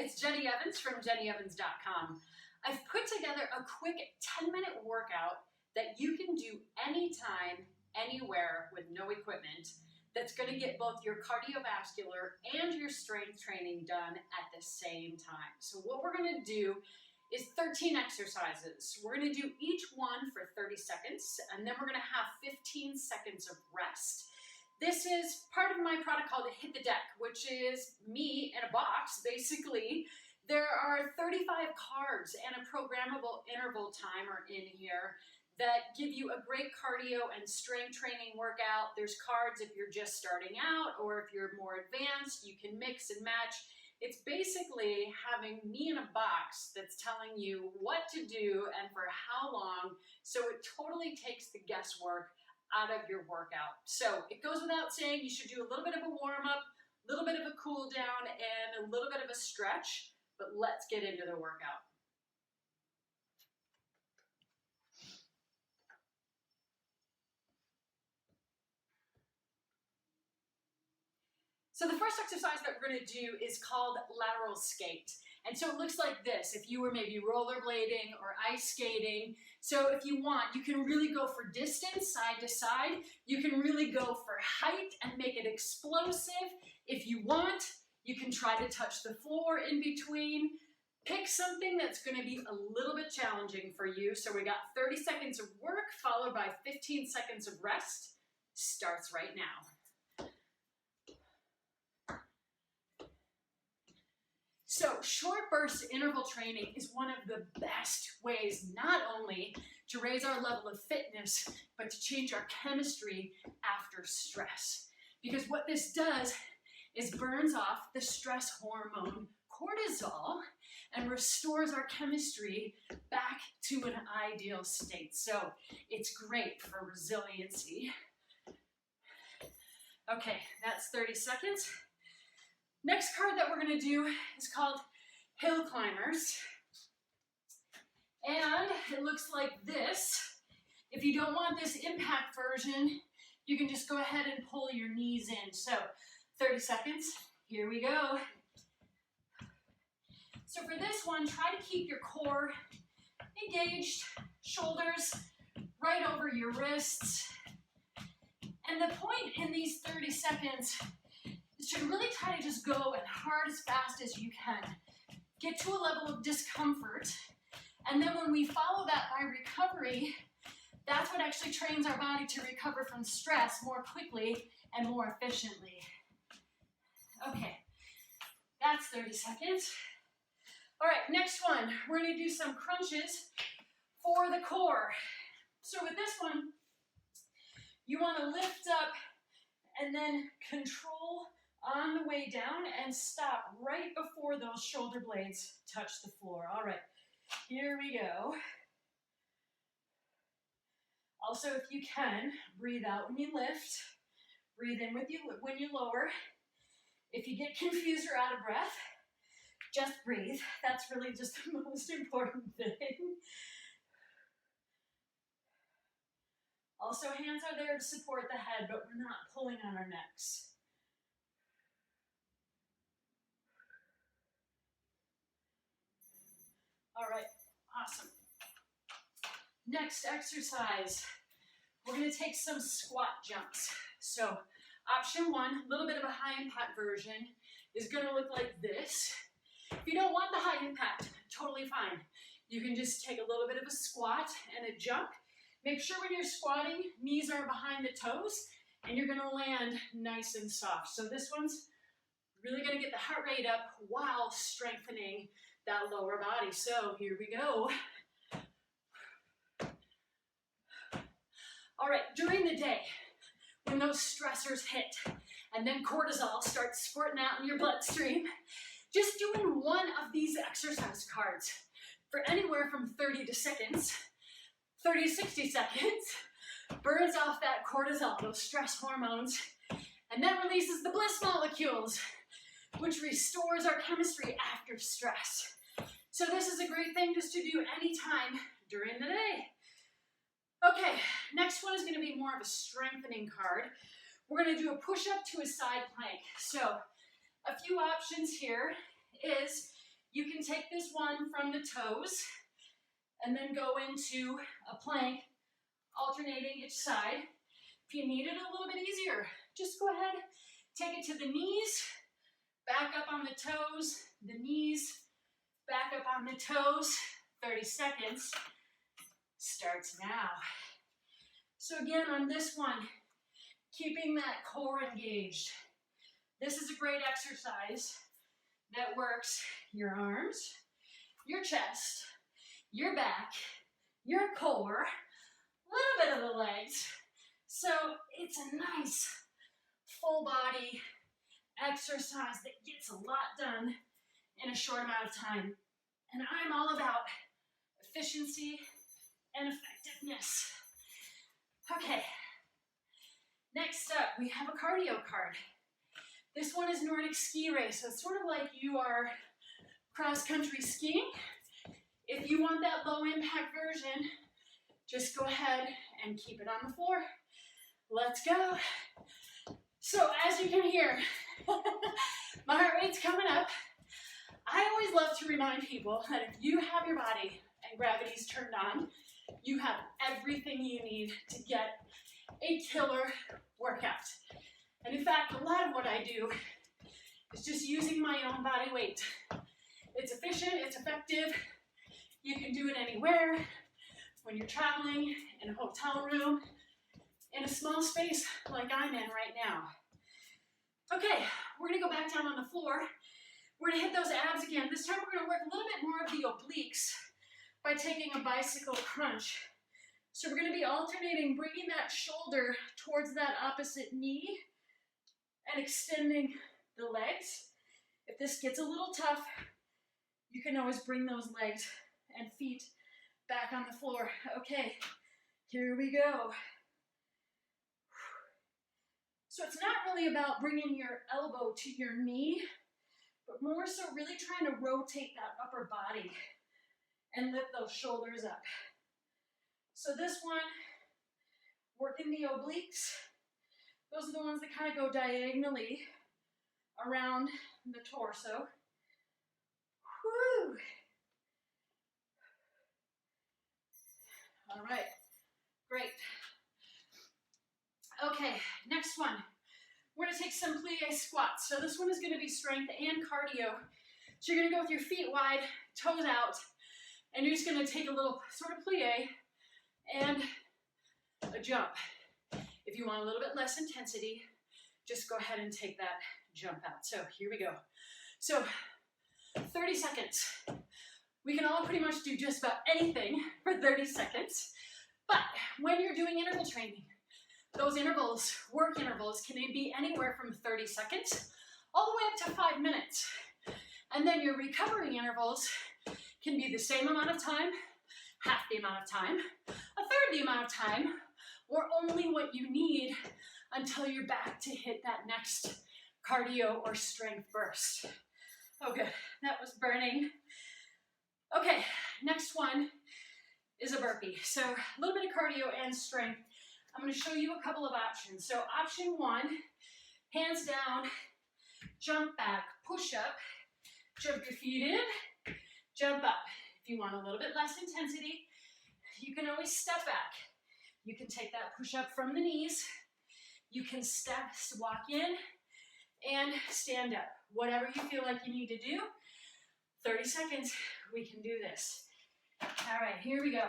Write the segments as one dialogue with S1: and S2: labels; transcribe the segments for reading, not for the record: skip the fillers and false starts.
S1: it's Jenny Evans from jennyevans.com. I've put together a quick 10-minute workout that you can do anytime, anywhere with no equipment that's going to get both your cardiovascular and your strength training done at the same time. So what we're going to do is 13 exercises. We're going to do each one for 30 seconds, and then we're going to have 15 seconds of rest. This is part of my product called Hit the Deck, which is me in a box, basically. There are 35 cards and a programmable interval timer in here that give you a great cardio and strength training workout. There's cards if you're just starting out, or if you're more advanced, you can mix and match. It's basically having me in a box that's telling you what to do and for how long, so it totally takes the guesswork out of your workout. So it goes without saying, you should do a little bit of a warm-up, a little bit of a cool down, and a little bit of a stretch, but let's get into the workout. So the first exercise that we're going to do is called lateral skate. And so it looks like this, if you were maybe rollerblading or ice skating. So if you want, you can really go for distance, side to side. You can really go for height and make it explosive. If you want, you can try to touch the floor in between. Pick something that's going to be a little bit challenging for you. So we got 30 seconds of work followed by 15 seconds of rest. Starts right now. So short burst interval training is one of the best ways not only to raise our level of fitness, but to change our chemistry after stress. Because what this does is burns off the stress hormone cortisol and restores our chemistry back to an ideal state. So it's great for resiliency. Okay, that's 30 seconds. Next card that we're going to do is called Hill Climbers. And it looks like this. If you don't want this impact version, you can just go ahead and pull your knees in. So 30 seconds, here we go. So for this one, try to keep your core engaged, shoulders right over your wrists. And the point in these 30 seconds is to really try to just go as hard as fast as you can. Get to a level of discomfort, and then when we follow that by recovery, that's what actually trains our body to recover from stress more quickly and more efficiently. Okay, that's 30 seconds. All right, next one, we're gonna do some crunches for the core. So with this one, you wanna lift up and then control on the way down and stop right before those shoulder blades touch the floor. All right, here we go. Also, if you can, breathe out when you lift, breathe in when you lower. If you get confused or out of breath, just breathe. That's really just the most important thing. Also, hands are there to support the head, but we're not pulling on our necks. All right, awesome. Next exercise, we're gonna take some squat jumps. So option one, a little bit of a high impact version, is gonna look like this. If you don't want the high impact, totally fine. You can just take a little bit of a squat and a jump. Make sure when you're squatting, knees are behind the toes, and you're gonna land nice and soft. So this one's really gonna get the heart rate up while strengthening that lower body. So here we go. All right, during the day, when those stressors hit and then cortisol starts squirting out in your bloodstream, just doing one of these exercise cards for anywhere from 30 to 60 seconds, burns off that cortisol, those stress hormones, and then releases the bliss molecules, which restores our chemistry after stress. So this is a great thing just to do anytime during the day. Okay, next one is going to be more of a strengthening card. We're going to do a push-up to a side plank. So a few options here is You can take this one from the toes and then go into a plank, alternating each side. If you need it a little bit easier, just go ahead, take it to the knees, back up on the toes, the knees, back up on the toes. 30 seconds starts now. So again, on this one, keeping that core engaged. This is a great exercise that works your arms, your chest, your back, your core, a little bit of the legs. So it's a nice full body exercise that gets a lot done in a short amount of time. And I'm all about efficiency and effectiveness. Okay, next up we have a cardio card. This one is Nordic ski race, so it's sort of like you are cross-country skiing. If you want that low impact version, just go ahead and keep it on the floor. Let's go. So as you can hear, my heart rate's coming up. I always love to remind people that if you have your body and gravity's turned on, you have everything you need to get a killer workout. And in fact, a lot of what I do is just using my own body weight. It's efficient, it's effective. You can do it anywhere, when you're traveling, in a hotel room, in a small space like I'm in right now. Okay, we're gonna go back down on the floor. We're gonna hit those abs again. This time we're gonna work a little bit more of the obliques by taking a bicycle crunch. So we're gonna be alternating, bringing that shoulder towards that opposite knee and extending the legs. If this gets a little tough, you can always bring those legs and feet back on the floor. Okay, here we go. So it's not really about bringing your elbow to your knee, but more so really trying to rotate that upper body and lift those shoulders up. So this one, working the obliques. Those are the ones that kind of go diagonally around the torso. Whew. All right, great. Okay, next one. We're gonna take some plie squats. So this one is gonna be strength and cardio. So you're gonna go with your feet wide, toes out, and you're just gonna take a little sort of plie and a jump. If you want a little bit less intensity, just go ahead and take that jump out. So here we go. So 30 seconds. We can all pretty much do just about anything for 30 seconds. But when you're doing interval training, those intervals, work intervals, can be anywhere from 30 seconds all the way up to 5 minutes. And then your recovery intervals can be the same amount of time, half the amount of time, a third the amount of time, or only what you need until you're back to hit that next cardio or strength burst. Oh good, that was burning. Okay, next one is a burpee. So a little bit of cardio and strength. I'm gonna show you a couple of options. So option one, hands down, jump back, push up, jump your feet in, jump up. If you want a little bit less intensity, you can always step back. You can take that push up from the knees. You can walk in and stand up. Whatever you feel like you need to do. 30 seconds, we can do this. All right, here we go.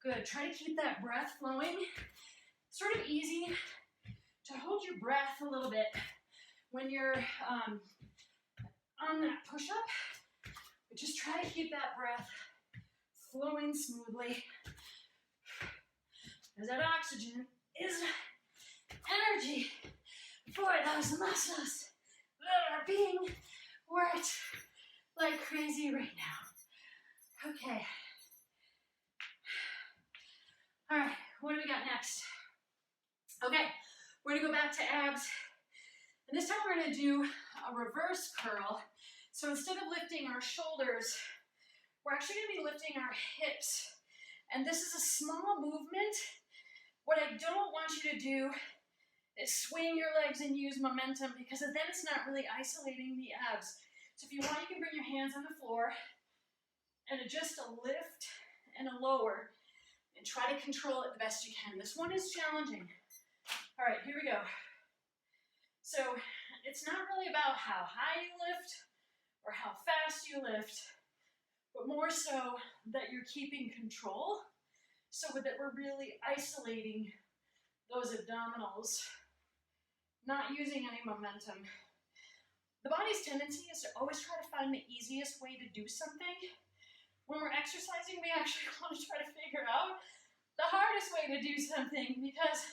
S1: Good, try to keep that breath flowing. Sort of easy to hold your breath a little bit when you're on that push-up. But just try to keep that breath flowing smoothly, as that oxygen is energy for those muscles that are being worked like crazy right now. Okay. All right, what do we got next? Okay, we're gonna go back to abs. And this time we're gonna do a reverse curl. So instead of lifting our shoulders, we're actually gonna be lifting our hips. And this is a small movement. What I don't want you to do
S2: is swing your legs and use momentum, because then it's not really isolating the abs. So if you want, you can bring your hands on the floor and adjust a lift and a lower and try to control it the best you can. This one is challenging. All right, here we go. So it's not really about how high you lift or how fast you lift, but more so that you're keeping control so that we're really isolating those abdominals, not using any momentum. The body's tendency is to always try to find the easiest way to do something. When we're exercising, we actually want to try to figure out the hardest way to do something, because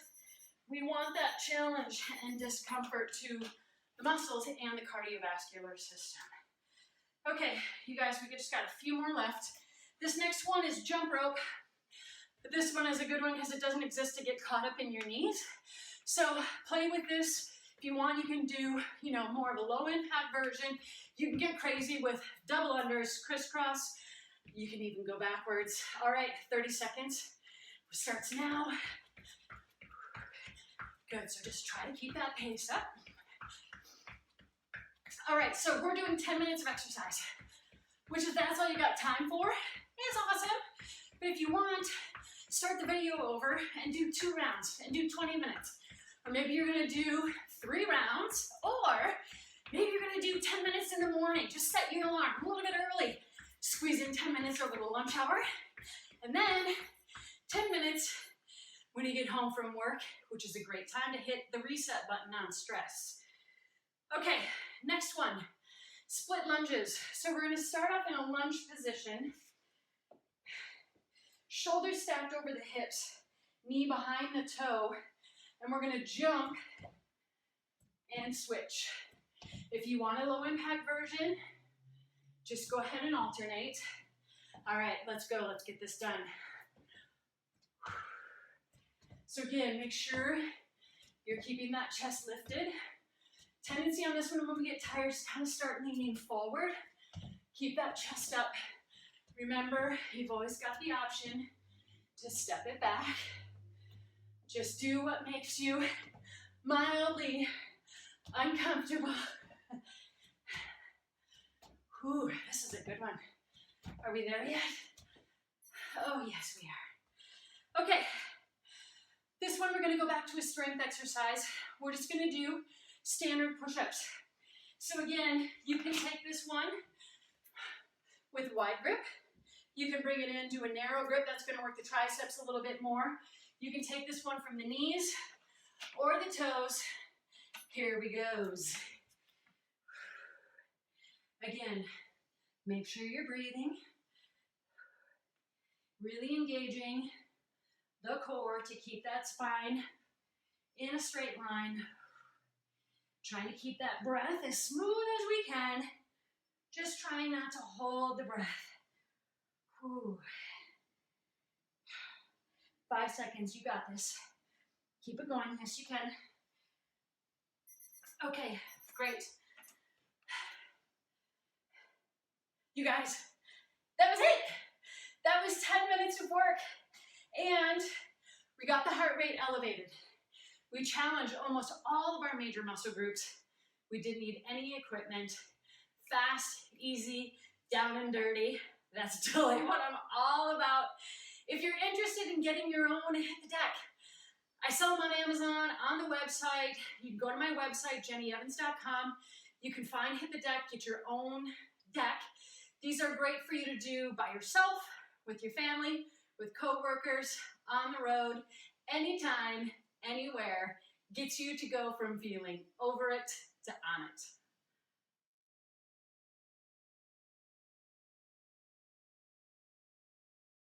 S2: we want that challenge and discomfort to the muscles and the cardiovascular system. Okay, you guys, we just got a few more left. This next one is jump rope. But this one is a good one because it doesn't exist to get caught up in your knees. So play with this. If you want, you can do, more of a low impact version. You can get crazy with double unders, crisscross. You can even go backwards. All right, 30 seconds. Starts now. Good, so just try to keep that pace up. All right, so we're doing 10 minutes of exercise, which if that's all you got time for, is awesome. But if you want, start the video over and do 2 rounds and do 20 minutes. Or maybe you're gonna do 3 rounds, or maybe you're gonna do 10 minutes in the morning. Just set your alarm a little bit early. Squeeze in 10 minutes over the lunch hour, and then 10 minutes when you get home from work, which is a great time to hit the reset button on stress. Okay, next one, split lunges. So we're gonna start off in a lunge position, shoulders stacked over the hips, knee behind the toe, and we're gonna jump and switch. If you want a low impact version, just go ahead and alternate. All right, let's go, let's get this done. So again, make sure you're keeping that chest lifted. Tendency on this one when we get tired is kind of start leaning forward. Keep that chest up. Remember, you've always got the option to step it back. Just do what makes you mildly uncomfortable. Whew, this is a good one. Are we there yet? Oh, yes, we are. Okay, this one we're gonna go back to a strength exercise. We're just gonna do standard push-ups. So again, you can take this one with wide grip. You can bring it into a narrow grip. That's gonna work the triceps a little bit more. You can take this one from the knees or the toes. Here we goes. Again, make sure you're breathing. Really engaging the core to keep that spine in a straight line. Trying to keep that breath as smooth as we can. Just trying not to hold the breath. Whew. 5 seconds, you got this. Keep it going, yes you can. Okay, great. You guys, that was it. That was 10 minutes of work. And we got the heart rate elevated. We challenged almost all of our major muscle groups. We didn't need any equipment. Fast, easy, down and dirty. That's totally what I'm all about. If you're interested in getting your own, hit the deck. I sell them on Amazon, on the website. You can go to my website, jennyevans.com. You can find Hit the Deck, get your own deck. These are great for you to do by yourself, with your family, with coworkers, on the road, anytime, anywhere. Gets you to go from feeling over it to on it.